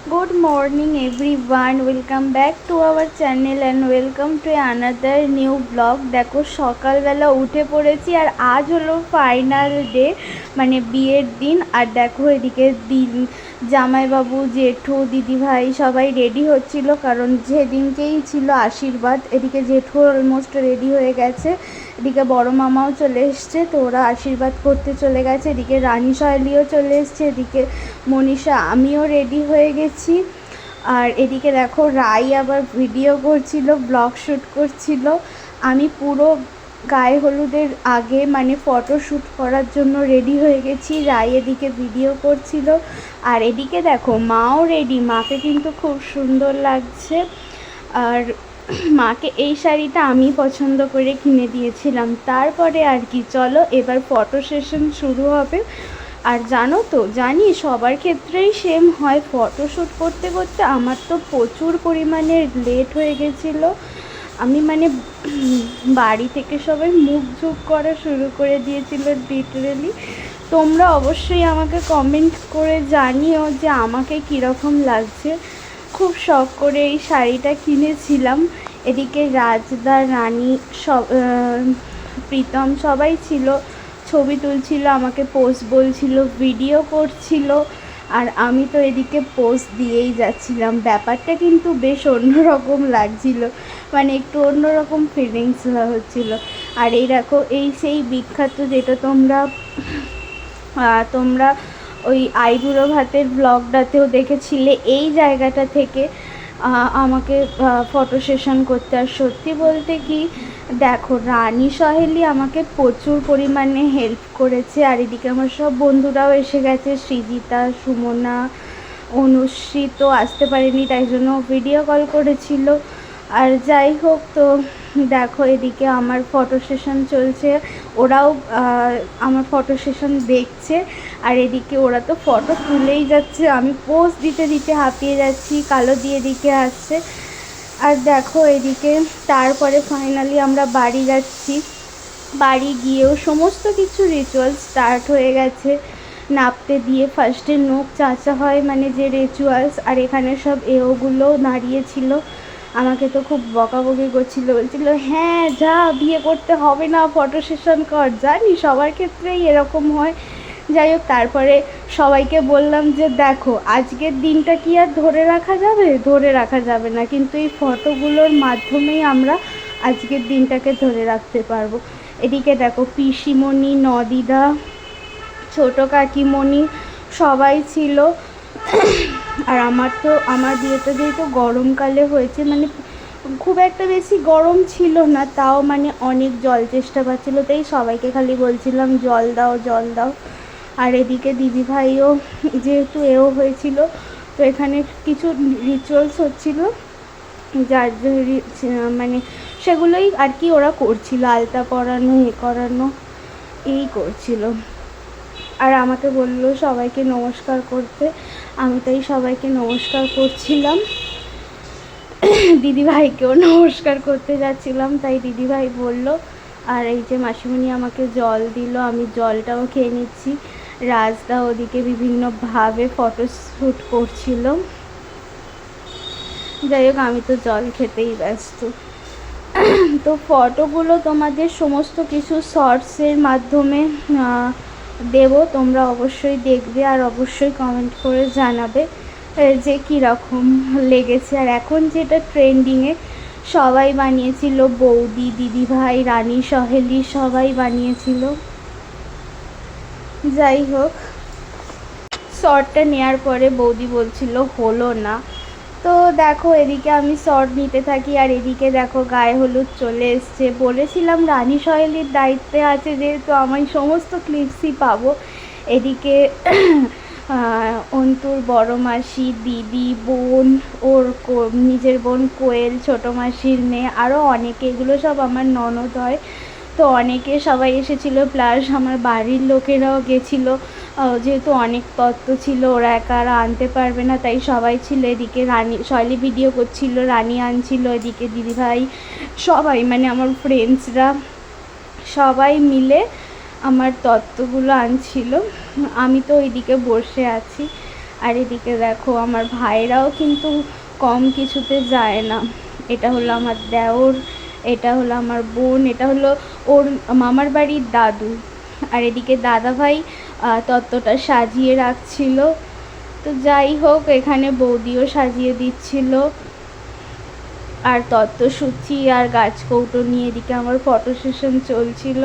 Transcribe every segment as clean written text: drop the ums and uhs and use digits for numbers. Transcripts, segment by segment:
Good morning everyone, welcome back to our channel and welcome to another new vlog। দেখো সকালবেলা উঠে পড়েছি আর আজ হলো ফাইনাল ডে, মানে বিয়ের দিন। আর দেখো এদিকে জামাইবাবু, জেঠু, দিদিভাই সবাই রেডি হচ্ছিল, কারণ যেদিনকেই ছিল আশীর্বাদ। এদিকে জেঠু অলমোস্ট রেডি হয়ে গেছে, এদিকে বড় মামাও চলে এসছে, তো ওরা আশীর্বাদ করতে চলে গেছে। এদিকে রানী সহেলিও চলে এসছে, এদিকে মনীষা, আমিও রেডি হয়ে গেছি। আর এদিকে দেখো রাই আবার ভিডিও করছিল, ব্লগ শ্যুট করছিল। আমি পুরো গায়ে হলুদের আগে মানে ফটো শ্যুট করার জন্য রেডি হয়ে গেছি, রাই এদিকে ভিডিও করছিল। আর এদিকে দেখো মাও রেডি, মাকে কিন্তু খুব সুন্দর লাগছে। আর মাকে এই শাড়িটা আমি পছন্দ করে কিনে দিয়েছিলাম। তারপরে আর কি, চলো এবার ফটো সেশন শুরু হবে। আর জানো তো, জানি সবার ক্ষেত্রেই সেম হয়, ফটোশ্যুট করতে করতে আমার তো প্রচুর পরিমাণে লেট হয়ে গেছিলো। আমি মানে বাড়ি থেকে সবাই মুখ ঝুঁক করা শুরু করে দিয়েছিল লিটারেলি। তোমরা অবশ্যই আমাকে কমেন্ট করে জানিও যে আমাকে কীরকম লাগছে। খুব শখ করে এই শাড়িটা কিনেছিলাম। এদিকে রাজদা, রানী, সব প্রীতম সবাই ছিল, ছবি তুলছিল, আমাকে পোজ বলছিল, ভিডিও করছিল। আর আমি তো এদিকে পোজ দিয়েই যাচ্ছিলাম। ব্যাপারটা কিন্তু বেশ অন্যরকম লাগছিল, মানে একটু অন্যরকম ফিলিংস হচ্ছিল। আর এই দেখো, এই সেই বিখ্যাত যেটা তোমরা ওই আইবুড়ো ভাতের ব্লগটাতেও দেখেছিলে, এই জায়গাটা থেকে আমাকে ফটো সেশন করতে। আর সত্যি বলতে কি, দেখো রানী সহেলি আমাকে প্রচুর পরিমাণে হেল্প করেছে। আর এদিকে আমার সব বন্ধুরাও এসে গেছে, সৃজিতা, সুমনা, অনুশ্রী তো আসতে পারেনি, তাই জন্য ভিডিও কল করেছিল। আর যাই হোক, তো দেখো এদিকে আমার ফটো সেশন চলছে, ওরাও আমার ফটো সেশন দেখছে। আর এদিকে ওরা তো ফটো তুলেই যাচ্ছে, আমি পোজ দিতে দিতে হাঁপিয়ে যাচ্ছি, কালো দিয়ে দিকে আসছে। আর দেখো এদিকে তারপরে ফাইনালি আমরা বাড়ি যাচ্ছি। বাড়ি গিয়েও সমস্ত কিছু রিচুয়াল স্টার্ট হয়ে গেছে। নাপতে দিয়ে ফার্স্টে নখ চাঁচা হয়, মানে যে রিচুয়ালস। আর এখানে সব এওগুলোও দাঁড়িয়েছিল, আমাকে তো খুব বকাবকি করছিলো, বলছিলো হ্যাঁ যা, বিয়ে করতে হবে না, ফটো সেশন কর। জানি সবার ক্ষেত্রেই এরকম হয়। যাই হোক, তারপরে সবাইকে বললাম যে দেখো আজকের দিনটা কি আর ধরে রাখা যাবে, ধরে রাখা যাবে না, কিন্তু এই ফটোগুলোর মাধ্যমেই আমরা আজকের দিনটাকে ধরে রাখতে পারবো। এদিকে দেখো পিসিমণি, নদিদা, ছোটো কাকিমণি সবাই ছিল। আর আমার বিয়েটা যেহেতু গরমকালে হয়েছে, মানে খুব একটা বেশি গরম ছিল না, তাও মানে অনেক জল চেষ্টা পাচ্ছিলো, তাই সবাইকে খালি বলছিলাম জল দাও, জল দাও। আর এদিকে দিদিভাইও যেহেতু হয়েছিল, তো এখানে কিছু রিচুয়ালস হচ্ছিলো, যার মানে সেগুলোই আর কি ওরা করছিল, আলতা পরানো, করানো, এই করছিল। আর আমাকে বললো সবাইকে নমস্কার করতে, আমি তাই সবাইকে নমস্কার করছিলাম। দিদিভাইকেও নমস্কার করতে যাচ্ছিলাম, তাই দিদিভাই বলল। আর এই যে মাসিমণি আমাকে জল দিল, আমি জলটাও খেয়ে নিচ্ছি। রাজদা ওদিকে বিভিন্নভাবে ফটো শ্যুট করছিল। যাই হোক, আমি তো জল খেতেই ব্যস্ত। তো ফটোগুলো তোমাদের সমস্ত কিছু শর্টসের মাধ্যমে দেব, তোমরা অবশ্যই দেখবে আর অবশ্যই কমেন্ট করে জানাবে যে কীরকম লেগেছে। আর এখন যেটা ট্রেন্ডিংয়ে, সবাই বানিয়েছিল, বৌদি, দিদিভাই, রানী সহেলি সবাই বানিয়েছিল। যাই হোক, শর্টটা নেওয়ার পরে বৌদি বলছিল হলো না। তো দেখো এদিকে আমি শর্ট নিতে থাকি, আর এদিকে দেখো গায়ে হলুদ চলে এসছে। বলেছিলাম রানী সহেলির দায়িত্বে আছে, যেহেতু আমি সমস্ত ক্লিপসই পাবো। এদিকে অন্তুর বড় মাসি, দিদি, বোন, ওর নিজের বোন কোয়েল, ছোটো মাসির মেয়ে, আরও অনেকে, এগুলো সব আমার ননদ হয়। তো অনেকে সবাই এসেছিলো, প্লাস আমার বাড়ির লোকেরাও গেছিলো, যেহেতু অনেক তত্ত্ব ছিল, ওরা একা আনতে পারবে না, তাই সবাই ছিল। এদিকে রানী সহেলি ভিডিও করছিল, রানী আনছিল, এদিকে দিদিভাই, সবাই মানে আমার ফ্রেন্ডসরা সবাই মিলে আমার তত্ত্বগুলো আনছিল। আমি তো ওইদিকে বসে আছি। আর এদিকে দেখো আমার ভাইরাও কিন্তু কম কিছুতে যায় না। এটা হলো আমার দেওর, এটা হলো আমার বোন, এটা হলো ওর মামার বাড়ির দাদু। আর এদিকে দাদা ভাই তত্ত্বটা সাজিয়ে রাখছিল। তো যাই হোক, এখানে বৌদিও সাজিয়ে দিচ্ছিল। আর তত্ত্বসূচি আর গাছকৌটো নিয়ে এদিকে আমার ফটো সেশন চলছিল।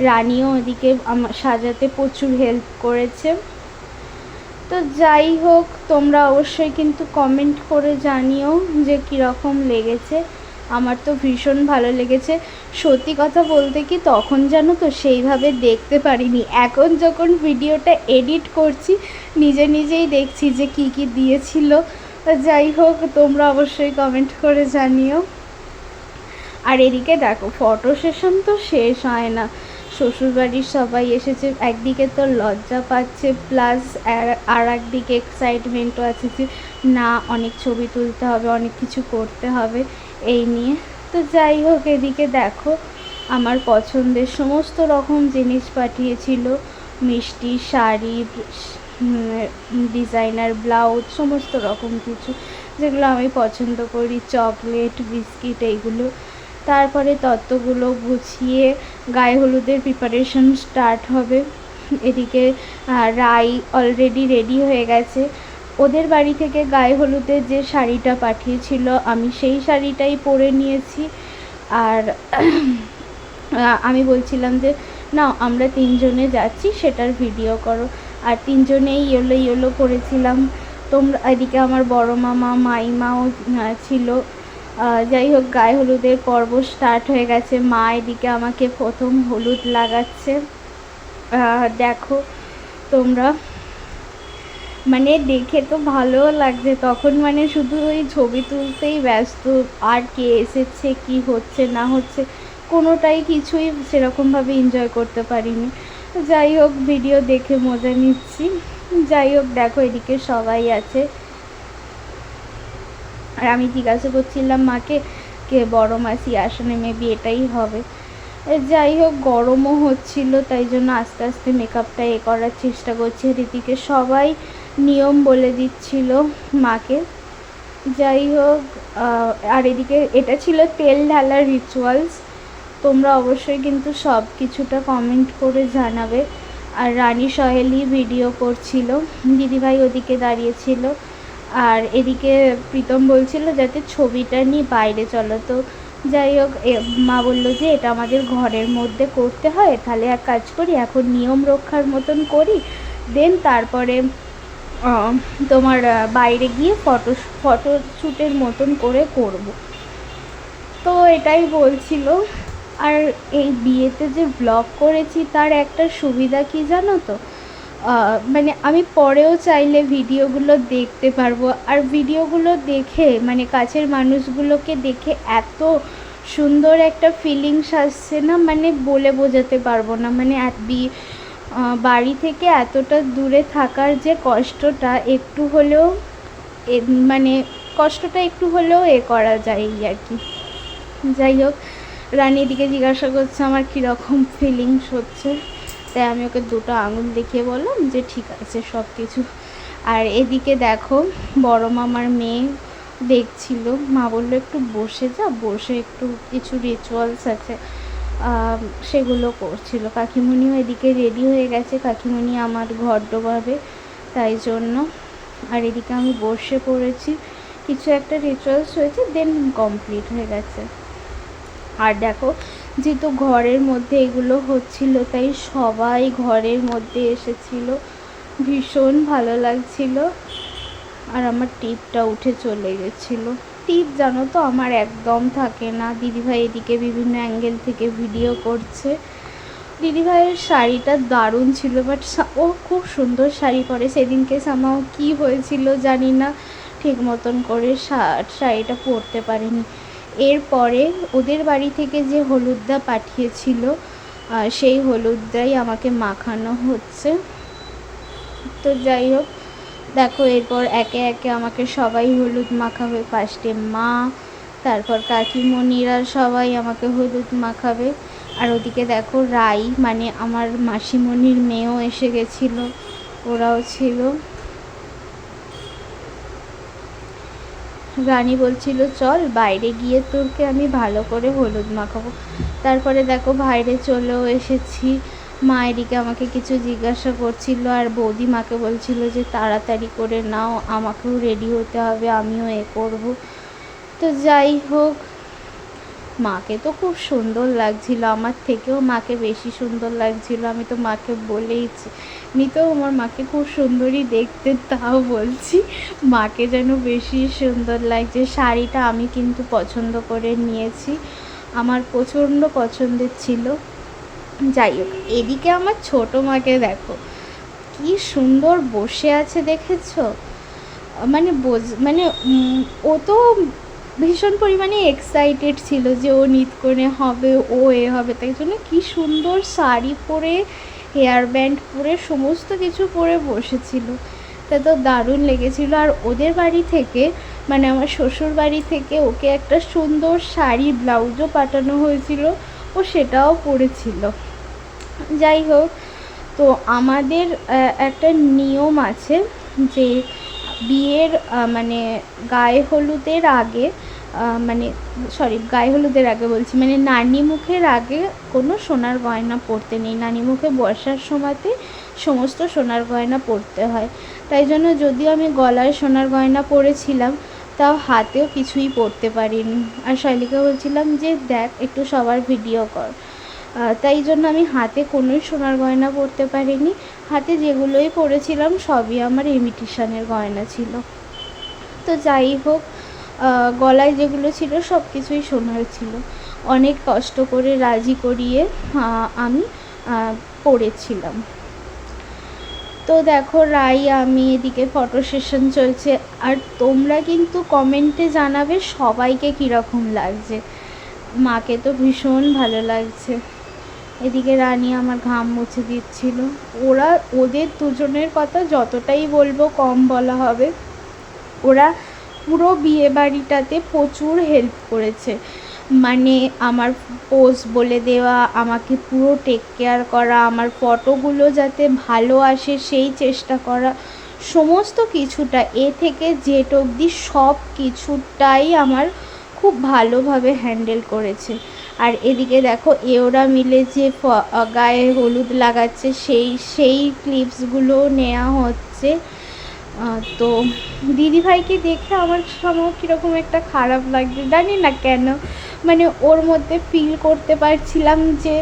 রানীও ওদিকে আমার সাজাতে প্রচুর হেল্প করেছে। তো যাই হোক, তোমরা অবশ্যই কিন্তু কমেন্ট করে জানিও যে কীরকম লেগেছে। আমার তো ভীষণ ভালো লেগেছে। সত্যি কথা বলতে কি, তখন জানো তো সেইভাবে দেখতে পারিনি। এখন যখন ভিডিওটা এডিট করছি নিজেই দেখছি যে কি কি দিয়েছিল। যাই হোক, তোমরা অবশ্যই কমেন্ট করে জানিও। আর এদিকে দেখো, ফটো সেশন তো শেষ হয় না। শ্বশুরবাড়ির সবাই এসেছে, একদিকে তো লজ্জা পাচ্ছে, প্লাস আর একদিকে এক্সাইটমেন্টও আছে যে না, অনেক ছবি তুলতে হবে, অনেক কিছু করতে হবে এই নিয়ে। তো যাই হোক, এদিকে দেখো আমার পছন্দের সমস্ত রকম জিনিস পাঠিয়েছিল, মিষ্টি, শাড়ি, ডিজাইনার ব্লাউজ, সমস্ত রকম কিছু যেগুলো আমি পছন্দ করি, চকলেট, বিস্কিট, এইগুলো। তারপরে তত্ত্বগুলো গুছিয়ে গায়ে হলুদের প্রিপারেশন স্টার্ট হবে। এদিকে রাই অলরেডি রেডি হয়ে গেছে। ওদের বাড়ি থেকে গায়ে হলুদের যে শাড়িটা পাঠিয়েছিল আমি সেই শাড়িটাই পরে নিয়েছি। আর আমি বলছিলাম যে না, আমরা তিনজনে যাচ্ছি, সেটার ভিডিও করো। আর তিনজনেই ইয়েলো ইয়েলো করেছিলাম। তোমরা এদিকে আমার বড় মামা, মাইমাও ছিল। যাই হোক, গায়ে হলুদের পর্ব স্টার্ট হয়ে গেছে। মা এদিকে আমাকে প্রথম হলুদ লাগাচ্ছে। দেখো তোমরা, মানে দেখে তো ভালোও লাগছে। তখন মানে শুধু ওই ছবি তুলতেই ব্যস্ত, আর কে এসেছে, কি হচ্ছে না হচ্ছে কোনোটাই কিছুই সেরকমভাবে এনজয় করতে পারিনি। যাই হোক, ভিডিও দেখে মজা নিচ্ছি। যাই হোক, দেখো এদিকে সবাই আছে। আর আমি জিজ্ঞাসা করছিলাম মাকে, কে বড় মাসি আসনে, মেবি এটাই হবে। যাই হোক, গরমও হচ্ছিল, তাই জন্য আস্তে আস্তে মেকআপটা করার চেষ্টা করছি। এদিকে সবাই নিয়ম বলে দিচ্ছিল মাকে। যাই হোক, আর এদিকে এটা ছিল তেল ঢালার রিচুয়ালস। তোমরা অবশ্যই কিন্তু সব কিছুটা কমেন্ট করে জানাবে। আর রানী সহেলি ভিডিও করছিল, দিদিভাই ওদিকে দাঁড়িয়েছিল। আর এদিকে প্রীতম বলছিল যাতে ছবিটা নিয়ে বাইরে চলো। তো যাই হোক, মা বললো যে এটা আমাদের ঘরের মধ্যে করতে হয়, তাহলে এক কাজ করি, এখন নিয়ম রক্ষার মতন করি, দেন তারপরে তোমার বাইরে গিয়ে ফটোশ্যুটের মতন করে করব। তো এটাই বলছিল। আর এই বিয়েতে যে ব্লগ করেছি তার একটা সুবিধা কি জানো তো, মানে আমি পরেও চাইলে ভিডিওগুলো দেখতে পারবো। আর ভিডিওগুলো দেখে মানে কাছের মানুষগুলোকে দেখে এত সুন্দর একটা ফিলিংস আসছে না, মানে বলে বোঝাতে পারবো না। মানে বাড়ি থেকে এতটা দূরে থাকার যে কষ্টটা একটু হলেও মানে কষ্টটা একটু হলেও করা যায় আর কি। যাই হোক, রানী দিকে জিজ্ঞাসা করছে আমার কীরকম ফিলিংস হচ্ছে, তাই আমি ওকে দুটো আঙুল দেখিয়ে বললাম যে ঠিক আছে সব কিছু। আর এদিকে দেখো বড় মামার মেয়ে দেখছিল, মা বললো একটু বসে যা, বসে একটু কিছু রিচুয়ালস আছে সেগুলো করছিল। কাকিমণিও এদিকে রেডি হয়ে গেছে, কাকিমণি আমার ঘর ডোবাবে তাই জন্য। আর এদিকে আমি বসে পড়েছি, কিছু একটা রিচুয়ালস হয়েছে, দেন কমপ্লিট হয়ে গেছে। আর দেখো, যেহেতু ঘরের মধ্যে এগুলো হচ্ছিল তাই সবাই ঘরের মধ্যে এসেছিল, ভীষণ ভালো লাগছিল। আর আমার টিপটা উঠে চলে গেছিলো। টিপ জানো তো আমার একদম থাকে না। দিদিভাই এদিকে বিভিন্ন অ্যাঙ্গেল থেকে ভিডিও করছে। দিদিভাইয়ের শাড়িটা দারুণ ছিল, বাট ও খুব সুন্দর শাড়ি পরে। সেদিনকে সামাও কী হয়েছিল জানি না, ঠিক মতন করে শাড়িটা পরতে পারিনি। এরপরে ওদের বাড়ি থেকে যে হলুদটা পাঠিয়েছিল সেই হলুদটাই আমাকে মাখানো হচ্ছে। তো যাই হোক, দেখো এরপর একে একে আমাকে সবাই হলুদ মাখাবে। ফার্স্টে মা, তারপর কাকিমণিরা সবাই আমাকে হলুদ মাখাবে। আর ওদিকে দেখো রাই মানে আমার মাসিমণির মেয়েও এসে গেছিলো, ওরাও ছিল। রানী বলছিল চল বাইরে গিয়ে তোরকে আমি ভালো করে হলুদ মাখাবো। তারপরে দেখো বাইরে চলেও এসেছি। মা এদিকে আমাকে কিছু জিজ্ঞাসা করছিল, আর বৌদি মাকে বলছিল যে তাড়াতাড়ি করে নাও, আমাকেও রেডি হতে হবে, আমিও করব। তো যাই হোক, মাকে তো খুব সুন্দর লাগছিল, আমার থেকেও মাকে বেশি সুন্দর লাগছিল। আমি তো মাকে বলেইছি, এমনিতেও আমার মাকে খুব সুন্দরই দেখতে, তাও বলছি মাকে যেন বেশি সুন্দর লাগছে। শাড়িটা আমি কিন্তু পছন্দ করে নিয়েছি, আমার প্রচণ্ড পছন্দের ছিল। যাই হোক, এদিকে আমার ছোটো মাকে দেখো কি সুন্দর বসে আছে, দেখেছো? মানে মানে ও তো ভীষণ পরিমাণে এক্সাইটেড ছিল যে ও নিতকনে হবে, ও হবে, তাই জন্য কি সুন্দর শাড়ি পরে, হেয়ার ব্যান্ড পরে, সমস্ত কিছু পরে বসেছিল। তা তো দারুণ লেগেছিল। আর ওদের বাড়ি থেকে, মানে আমার শ্বশুর বাড়ি থেকে ওকে একটা সুন্দর শাড়ি ব্লাউজও পাঠানো হয়েছিল, ও সেটাও পরেছিল। যাই হোক, তো আমাদের একটা নিয়ম আছে যে বিয়ের মানে গায়ে হলুদের আগে, মানে গায়ে হলুদের আগে বলছি, মানে নানি মুখের আগে কোনো সোনার গয়না পরতে নেই। নানি মুখে বসার সময়তে সমস্ত সোনার গয়না পরতে হয়। তাই জন্য যদিও আমি গলায় সোনার গয়না পরেছিলাম, তাও হাতেও কিছুই পরতে পারিনি। আর শৈলীকে বলছিলাম যে দেখ একটু সবার ভিডিও কর, তাই জন্য আমি হাতে কোনোই সোনার গয়না পরতে পারিনি। হাতে যেগুলোই পরেছিলাম সবই আমার ইমিটেশনের গয়না ছিল। তো যাই হোক, গলায় যেগুলো ছিল সব কিছুই সোনার ছিল। অনেক কষ্ট করে রাজি করিয়ে আমি পরেছিলাম। তো দেখো আমি এদিকে ফটো সেশন চলছে, আর তোমরা কিন্তু কমেন্টে জানাবে সবাইকে কীরকম লাগছে। মাকে তো ভীষণ ভালো লাগছে। এদিকে রানী আমার ঘাম মুছে দিচ্ছিল। ওদের দুজনের কথা যতটাই বলবো কম বলা হবে। ওরা পুরো বিয়ে বাড়িটাতে প্রচুর হেল্প করেছে, মানে আমার পোজ বলে দেওয়া, আমাকে পুরো টেক কেয়ার করা, আমার ফটোগুলো যাতে ভালো আসে সেই চেষ্টা করা, সমস্ত কিছুটা এ থেকে জেড অবধি সব কিছুটাই আমার খুব ভালোভাবে হ্যান্ডেল করেছে। আর এদিকে দেখো ওরা মিলে যে গায়ে হলুদ লাগাচ্ছে সেই ক্লিপসগুলো নেওয়া হচ্ছে। তো দিদিভাইকে দেখে আমার সময় কীরকম একটা খারাপ লাগছে, জানি না কেন, মানে ওর মধ্যে ফিল করতে পারছিলাম যে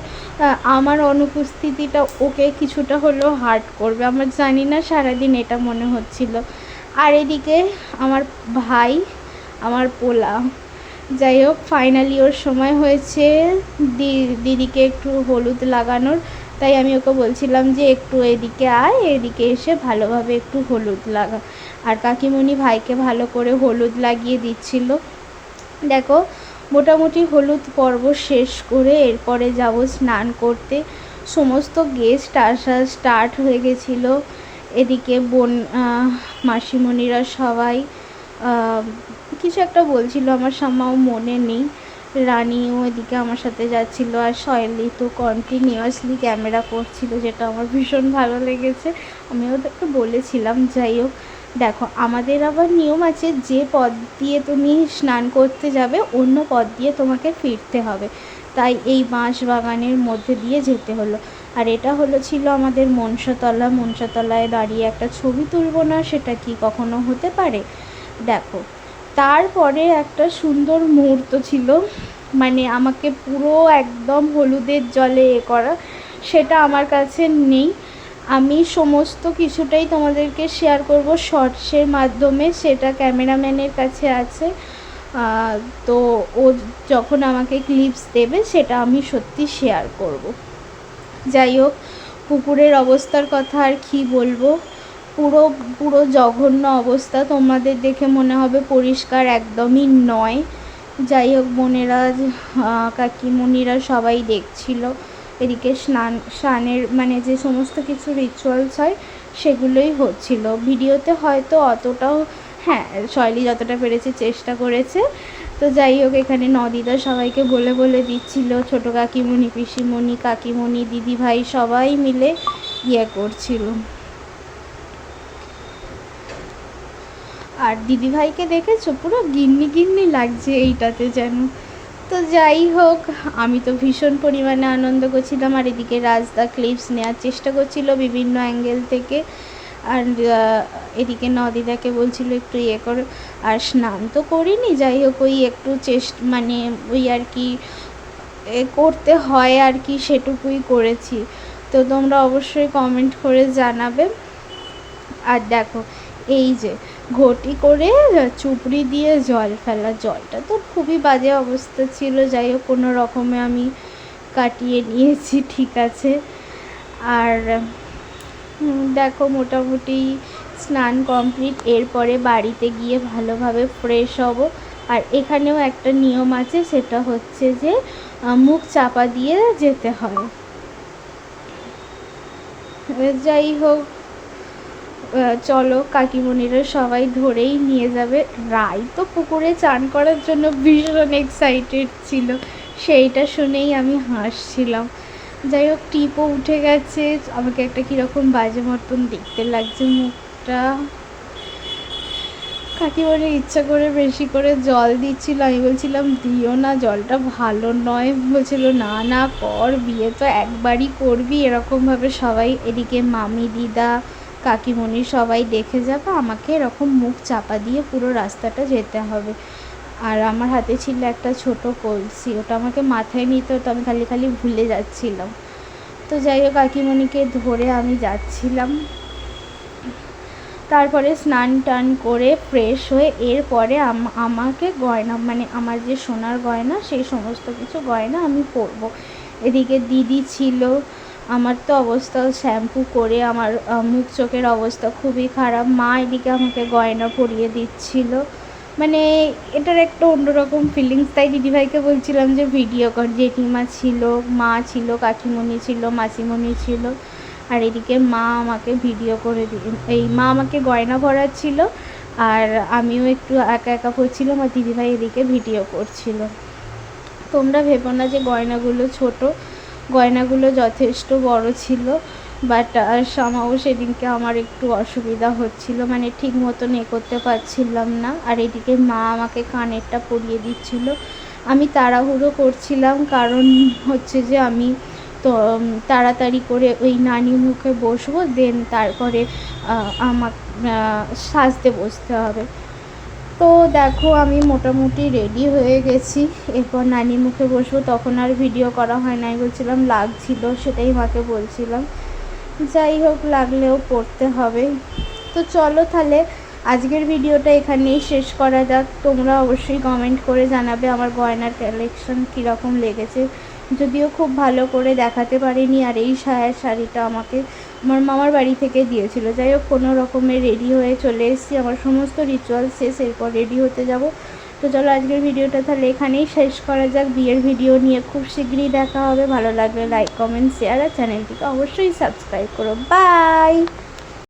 আমার অনুপস্থিতিটা ওকে কিছুটা হলেও হার্ট করবে, আমার জানি না সারাদিন এটা মনে হচ্ছিল। আর এদিকে আমার ভাই, আমার পোলা, যাই হোক ফাইনালি ওর সময় হয়েছে দিদিকে একটু হলুদ লাগানোর। তাই আমি ওকে বলছিলাম যে একটু এদিকে আয়, এদিকে এসে ভালোভাবে একটু হলুদ লাগা। আর কাকিমণি ভাইকে ভালো করে হলুদ লাগিয়ে দিচ্ছিল। দেখো মোটামুটি হলুদ পর্ব শেষ করে এরপরে যাব স্নান করতে। সমস্ত গেস্ট আসা স্টার্ট হয়ে গেছিলো। এদিকে মাসিমণিরা সবাই কিছু একটা বলছিল, আমার সামাও মনে নেই। রানীও এদিকে আমার সাথে যাচ্ছিলো, আর শৈলী তো কন্টিনিউয়াসলি ক্যামেরা করছিল, যেটা আমার ভীষণ ভালো লেগেছে। আমি ওদেরকে বলেছিলাম। যাই হোক, দেখো আমাদের আবার নিয়ম আছে, যে পথ দিয়ে তুমি স্নান করতে যাবে অন্য পথ দিয়ে তোমাকে ফিরতে হবে, তাই এই বাঁশ বাগানের মধ্যে দিয়ে যেতে হলো। আর এটা ছিল আমাদের মনসাতলায় দাঁড়িয়ে একটা ছবি তুলবো না, সেটা কি কখনো হতে পারে? দেখো তারপরে একটা সুন্দর মুহূর্ত ছিল, মানে আমাকে পুরো একদম হলুদের জলে করা, সেটা আমার কাছে নেই। আমি সমস্ত কিছুটাই তোমাদেরকে শেয়ার করব শর্টসের মাধ্যমে, সেটা ক্যামেরাম্যানের কাছে আছে। তো ও যখন আমাকে ক্লিপস দেবে সেটা আমি সত্যি শেয়ার করব। যাই হোক, পুকুরের অবস্থার কথা আর কি বলবো, পুরো জঘন্য অবস্থা। তোমাদের দেখে মনে হবে পরিষ্কার, একদমই নয়। যাই হোক, বোনেরা কাকিমণিরা সবাই দেখছিল। এদিকে স্নানের মানে যে সমস্ত কিছু রিচুয়ালস হয় সেগুলোই হচ্ছিল। ভিডিওতে হয়তো অতটাও, হ্যাঁ শৈলী যতটা পেরেছে চেষ্টা করেছে। তো যাই হোক, এখানে নদিদা সবাইকে বলে দিচ্ছিল, ছোটো কাকিমণি, পিসিমণি, কাকিমণি, দিদিভাই সবাই মিলে করছিল। আর দিদিভাইকে দেখেছো পুরো গিন্নি গিন্নি লাগছে এইটাতে যেন। তো যাই হোক, আমি তো ভীষণ পরিমাণে আনন্দ করছিলাম, আর এদিকে রাজদা ক্লিপস নেওয়ার চেষ্টা করছিল বিভিন্ন অ্যাঙ্গেল থেকে। আর এদিকে নদিদাকে বলছিল একটু ইয়ে করো। আর স্নান তো করিনি, যাই হোক ওই একটু মানে ওই আর কি করতে হয় আর কি, সেটুকুই করেছি। তো তোমরা অবশ্যই কমেন্ট করে জানাবে। আর দেখো এই যে ঘটি করে চুপড়ি দিয়ে জল ফেলা, জলটা তো খুবই বাজে অবস্থা ছিল, যাই হোক কোনো রকমে আমি কাটিয়ে নিয়েছি, ঠিক আছে। আর দেখো মোটামুটি স্নান কমপ্লিট, এরপরে বাড়িতে গিয়ে ভালোভাবে ফ্রেশ হব। আর এখানেও একটা নিয়ম আছে, সেটা হচ্ছে যে মুখ চাপা দিয়ে যেতে হয়। যাই হোক, চলো কাকিমণিরা সবাই ধরেই নিয়ে যাবে। রাই তো পুকুরে চান করার জন্য ভীষণ এক্সাইটেড ছিল, সেইটা শুনেই আমি হাসছিলাম। যাই হোক টিপও উঠে গেছে, আমাকে একটা কীরকম বাজে মতন দেখতে লাগছে মুখটা। কাকিমণি ইচ্ছা করে বেশি করে জল দিচ্ছিল, আমি বলছিলাম দিও না, জলটা ভালো নয়। বলছিল না না কর, বিয়ে তো একবারই করবি, এরকমভাবে সবাই এদিকে মামি দিদা কাকিমণি সবাই দেখে যাবে, আমাকে এরকম মুখ চাপা দিয়ে পুরো রাস্তাটা যেতে হবে। আর আমার হাতে ছিল একটা ছোট কলসি, ওটা আমাকে মাথায় নিতে হতো, আমি খালি খালি ভুলে যাচ্ছিলাম। তো যাই হোক কাকিমণিকে ধরে আমি যাচ্ছিলাম। তারপরে স্নান টান করে ফ্রেশ হয়ে এরপরে আমাকে গয়না, মানে আমার যে সোনার গয়না, সেই সমস্ত কিছু গয়না আমি পরবো। এদিকে দিদি ছিল, আমার তো অবস্থা শ্যাম্পু করে আমার মুখ চোখের অবস্থা খুবই খারাপ। মা এদিকে আমাকে গয়না পরিয়ে দিচ্ছিল, মানে এটার একটা অন্যরকম ফিলিংস। তাই দিদিভাইকে বলছিলাম যে ভিডিও কর। জেঠিমা ছিল, মা ছিল, কাকিমণি ছিল, মাসিমণি ছিল, আর এদিকে মা আমাকে ভিডিও করে মা আমাকে গয়না পরাচ্ছিল, আর আমিও একটু একা একা পড়ছিলাম, আর দিদিভাই এদিকে ভিডিও করছিল। তোমরা ভেবো না যে গয়নাগুলো ছোট, গয়নাগুলো যথেষ্ট বড় ছিল, বাট সামাও সেদিনকে আমার একটু অসুবিধা হচ্ছিল, মানে ঠিক মতন করতে পারছিলাম না। আর এদিকে মা আমাকে কানেরটা পরিয়ে দিচ্ছিল। আমি তাড়াহুড়ো করছিলাম, কারণ হচ্ছে যে আমি তো তাড়াতাড়ি করে ওই নানি মুখে বসবো, দেন তারপরে আমার সাজতে বসতে হবে। তো দেখো আমি মোটামুটি রেডি হয়ে গেছি, এরপর নানি মুখে বসবো। তখন আর ভিডিও করা হয় নাই, বলছিলাম লাগছিল, সেটাই মাকে বলছিলাম। যাই হোক লাগলেও পড়তে হবে। তো চলো তাহলে আজকের ভিডিওটা এখানেই শেষ করা যাক। তোমরা অবশ্যই কমেন্ট করে জানাবে আমার গয়নার কালেকশন কীরকম লেগেছে। যদিও খুব ভালো করে দেখাতে পারিনি, আর এই সায়ার শাড়িটা আমাকে আমার মামার বাড়ি থেকে দিয়েছিল। যাই হোক কোনো রকমে রেডি হয়ে চলে এসেছি, আমার সমস্ত রিচুয়াল শেষ, এরপর রেডি হতে যাব। তো চলো আজকের ভিডিওটা তাহলে এখানেই শেষ করা যাক। বিয়ের ভিডিও নিয়ে খুব শীঘ্রই দেখা হবে। ভালো লাগলে লাইক কমেন্ট শেয়ার, আর চ্যানেলটিকে অবশ্যই সাবস্ক্রাইব করো। বাই।